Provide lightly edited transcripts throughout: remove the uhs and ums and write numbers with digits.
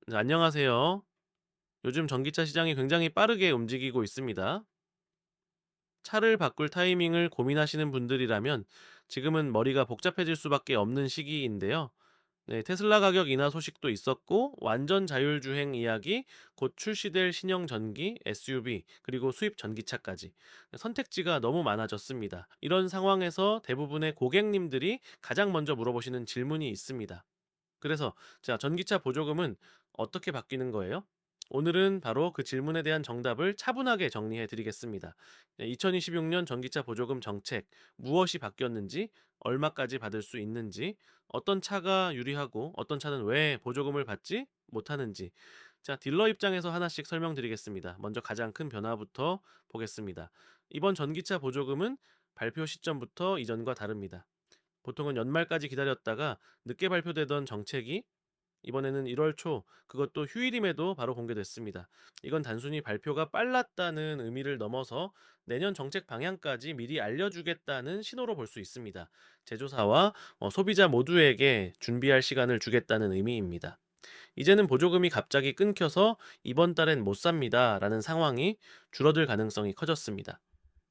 네, 안녕하세요. 요즘 전기차 시장이 굉장히 빠르게 움직이고 있습니다. 차를 바꿀 타이밍을 고민하시는 분들이라면 지금은 머리가 복잡해질 수밖에 없는 시기인데요. 네, 테슬라 가격 인하 소식도 있었고, 완전 자율주행 이야기, 곧 출시될 신형 전기, SUV, 그리고 수입 전기차까지 선택지가 너무 많아졌습니다. 이런 상황에서 대부분의 고객님들이 가장 먼저 물어보시는 질문이 있습니다. 그래서 자, 전기차 보조금은 어떻게 바뀌는 거예요? 오늘은 바로 그 질문에 대한 정답을 차분하게 정리해 드리겠습니다. 2026년 전기차 보조금 정책, 무엇이 바뀌었는지, 얼마까지 받을 수 있는지, 어떤 차가 유리하고 어떤 차는 왜 보조금을 받지 못하는지. 자, 딜러 입장에서 하나씩 설명드리겠습니다. 먼저 가장 큰 변화부터 보겠습니다. 이번 전기차 보조금은 발표 시점부터 이전과 다릅니다. 보통은 연말까지 기다렸다가 늦게 발표되던 정책이 이번에는 1월 초, 그것도 휴일임에도 바로 공개됐습니다. 이건 단순히 발표가 빨랐다는 의미를 넘어서 내년 정책 방향까지 미리 알려주겠다는 신호로 볼 수 있습니다. 제조사와 소비자 모두에게 준비할 시간을 주겠다는 의미입니다. 이제는 보조금이 갑자기 끊겨서 이번 달엔 못 삽니다 라는 상황이 줄어들 가능성이 커졌습니다.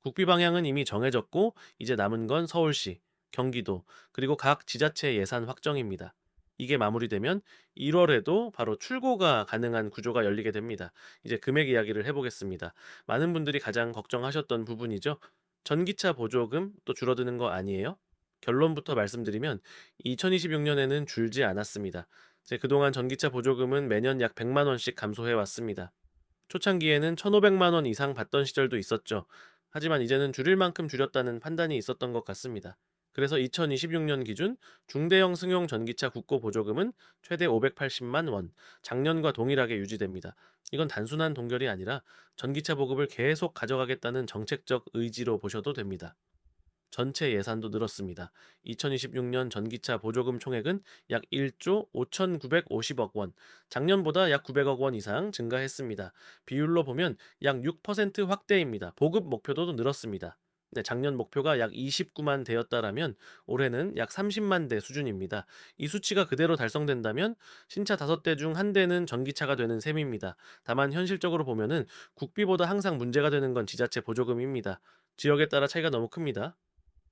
국비 방향은 이미 정해졌고, 이제 남은 건 서울시, 경기도, 그리고 각 지자체 예산 확정입니다. 이게 마무리되면 1월에도 바로 출고가 가능한 구조가 열리게 됩니다. 이제 금액 이야기를 해보겠습니다. 많은 분들이 가장 걱정하셨던 부분이죠. 전기차 보조금 또 줄어드는 거 아니에요? 결론부터 말씀드리면 2026년에는 줄지 않았습니다. 그동안 전기차 보조금은 매년 약 100만 원씩 감소해 왔습니다. 초창기에는 1,500만 원 이상 받던 시절도 있었죠. 하지만 이제는 줄일 만큼 줄였다는 판단이 있었던 것 같습니다. 그래서 2026년 기준 중대형 승용 전기차 국고 보조금은 최대 580만 원, 작년과 동일하게 유지됩니다. 이건 단순한 동결이 아니라 전기차 보급을 계속 가져가겠다는 정책적 의지로 보셔도 됩니다. 전체 예산도 늘었습니다. 2026년 전기차 보조금 총액은 약 1조 5,950억 원, 작년보다 약 900억 원 이상 증가했습니다. 비율로 보면 약 6% 확대입니다. 보급 목표도 늘었습니다. 네, 작년 목표가 약 29만 대였다라면 올해는 약 30만 대 수준입니다. 이 수치가 그대로 달성된다면 신차 5대 중 한 대는 전기차가 되는 셈입니다. 다만 현실적으로 보면은 국비보다 항상 문제가 되는 건 지자체 보조금입니다. 지역에 따라 차이가 너무 큽니다.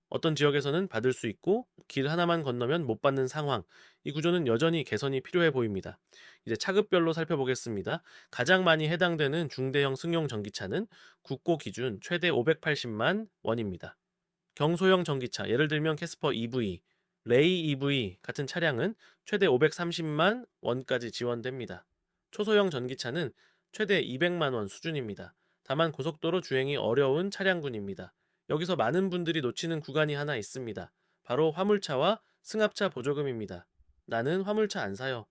어떤 지역에서는 받을 수 있고 길 하나만 건너면 못 받는 상황. 이 구조는 여전히 개선이 필요해 보입니다. 이제 차급별로 살펴보겠습니다. 가장 많이 해당되는 중대형 승용 전기차는 국고 기준 최대 580만 원입니다. 경소형 전기차, 예를 들면 캐스퍼 EV, 레이 EV 같은 차량은 최대 530만 원까지 지원됩니다. 초소형 전기차는 최대 200만 원 수준입니다. 다만 고속도로 주행이 어려운 차량군입니다. 여기서 많은 분들이 놓치는 구간이 하나 있습니다. 바로 화물차와 승합차 보조금입니다. 나는 화물차 안 사요.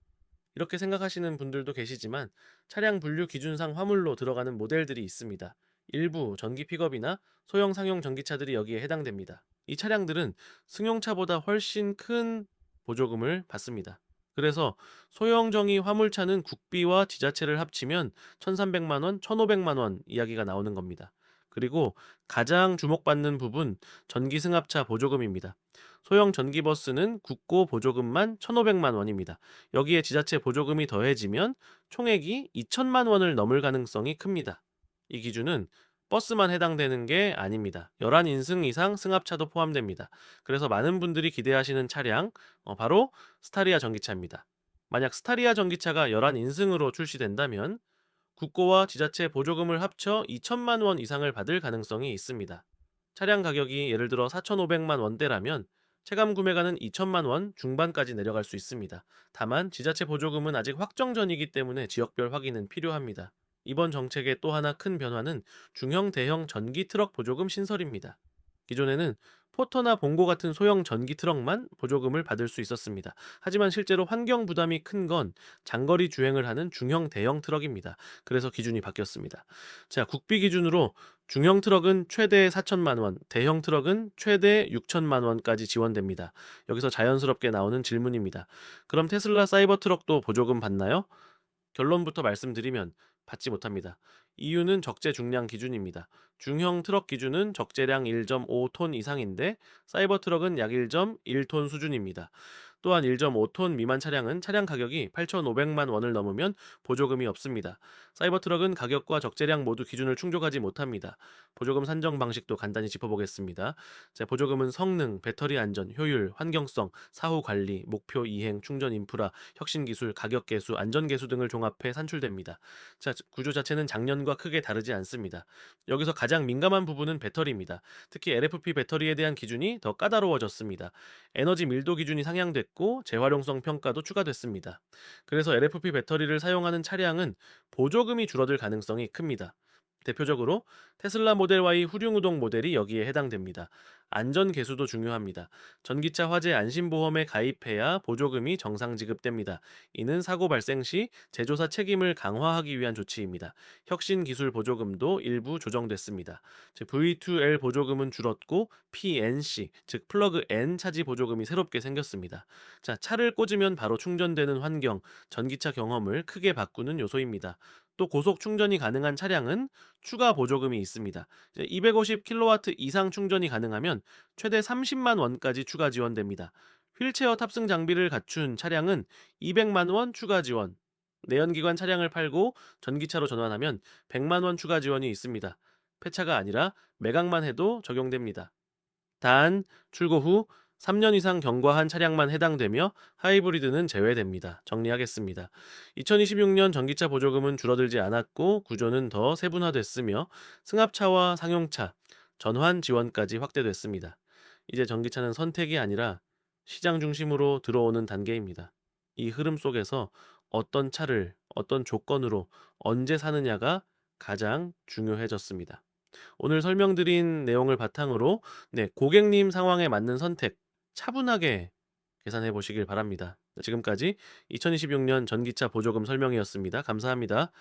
이렇게 생각하시는 분들도 계시지만 차량 분류 기준상 화물로 들어가는 모델들이 있습니다. 일부 전기 픽업이나 소형 상용 전기차들이 여기에 해당됩니다. 이 차량들은 승용차보다 훨씬 큰 보조금을 받습니다. 그래서 소형정의 화물차는 국비와 지자체를 합치면 1,300만 원, 1,500만 원 이야기가 나오는 겁니다. 그리고 가장 주목받는 부분, 전기 승합차 보조금입니다. 소형 전기버스는 국고 보조금만 1,500만 원입니다. 여기에 지자체 보조금이 더해지면 총액이 2천만 원을 넘을 가능성이 큽니다. 이 기준은 버스만 해당되는 게 아닙니다. 11인승 이상 승합차도 포함됩니다. 그래서 많은 분들이 기대하시는 차량, 바로 스타리아 전기차입니다. 만약 스타리아 전기차가 11인승으로 출시된다면 국고와 지자체 보조금을 합쳐 2천만 원 이상을 받을 가능성이 있습니다. 차량 가격이 예를 들어 4,500만 원대라면 체감 구매가는 2천만 원 중반까지 내려갈 수 있습니다. 다만 지자체 보조금은 아직 확정 전이기 때문에 지역별 확인은 필요합니다. 이번 정책의 또 하나 큰 변화는 중형 대형 전기 트럭 보조금 신설입니다. 기존에는 포터나 봉고 같은 소형 전기 트럭만 보조금을 받을 수 있었습니다. 하지만 실제로 환경 부담이 큰 건 장거리 주행을 하는 중형 대형 트럭입니다. 그래서 기준이 바뀌었습니다. 자, 국비 기준으로 중형 트럭은 최대 4천만 원, 대형 트럭은 최대 6천만 원까지 지원됩니다. 여기서 자연스럽게 나오는 질문입니다. 그럼 테슬라 사이버 트럭도 보조금 받나요? 결론부터 말씀드리면 받지 못합니다. 이유는 적재 중량 기준입니다. 중형 트럭 기준은 적재량 1.5톤 이상인데 사이버 트럭은 약 1.1톤 수준입니다. 또한 1.5톤 미만 차량은 차량 가격이 8,500만 원을 넘으면 보조금이 없습니다. 사이버 트럭은 가격과 적재량 모두 기준을 충족하지 못합니다. 보조금 산정 방식도 간단히 짚어보겠습니다. 자, 보조금은 성능, 배터리 안전, 효율, 환경성, 사후 관리, 목표 이행, 충전 인프라, 혁신 기술, 가격 계수, 안전 계수 등을 종합해 산출됩니다. 자, 구조 자체는 작년과 크게 다르지 않습니다. 여기서 가장 민감한 부분은 배터리입니다. 특히 LFP 배터리에 대한 기준이 더 까다로워졌습니다. 에너지 밀도 기준이 상향됐고 재활용성 평가도 추가됐습니다. 그래서 LFP 배터리를 사용하는 차량은 보조금이 줄어들 가능성이 큽니다. 대표적으로 테슬라 모델 Y 후륜우동 모델이 여기에 해당됩니다. 안전 개수도 중요합니다. 전기차 화재 안심보험에 가입해야 보조금이 정상 지급됩니다. 이는 사고 발생 시 제조사 책임을 강화하기 위한 조치입니다. 혁신 기술 보조금도 일부 조정됐습니다. 즉 V2L 보조금은 줄었고 PNC, 즉 플러그 N 차지 보조금이 새롭게 생겼습니다. 자, 차를 꽂으면 바로 충전되는 환경, 전기차 경험을 크게 바꾸는 요소입니다. 또 고속 충전이 가능한 차량은 추가 보조금이 있습니다. 250kW 이상 충전이 가능하면 최대 30만 원까지 추가 지원됩니다. 휠체어 탑승 장비를 갖춘 차량은 200만 원 추가 지원. 내연기관 차량을 팔고 전기차로 전환하면 100만 원 추가 지원이 있습니다. 폐차가 아니라 매각만 해도 적용됩니다. 단, 출고 후 3년 이상 경과한 차량만 해당되며 하이브리드는 제외됩니다. 정리하겠습니다. 2026년 전기차 보조금은 줄어들지 않았고 구조는 더 세분화됐으며 승합차와 상용차, 전환 지원까지 확대됐습니다. 이제 전기차는 선택이 아니라 시장 중심으로 들어오는 단계입니다. 이 흐름 속에서 어떤 차를 어떤 조건으로 언제 사느냐가 가장 중요해졌습니다. 오늘 설명드린 내용을 바탕으로 고객님 상황에 맞는 선택 차분하게 계산해 보시길 바랍니다. 지금까지 2026년 전기차 보조금 설명이었습니다. 감사합니다.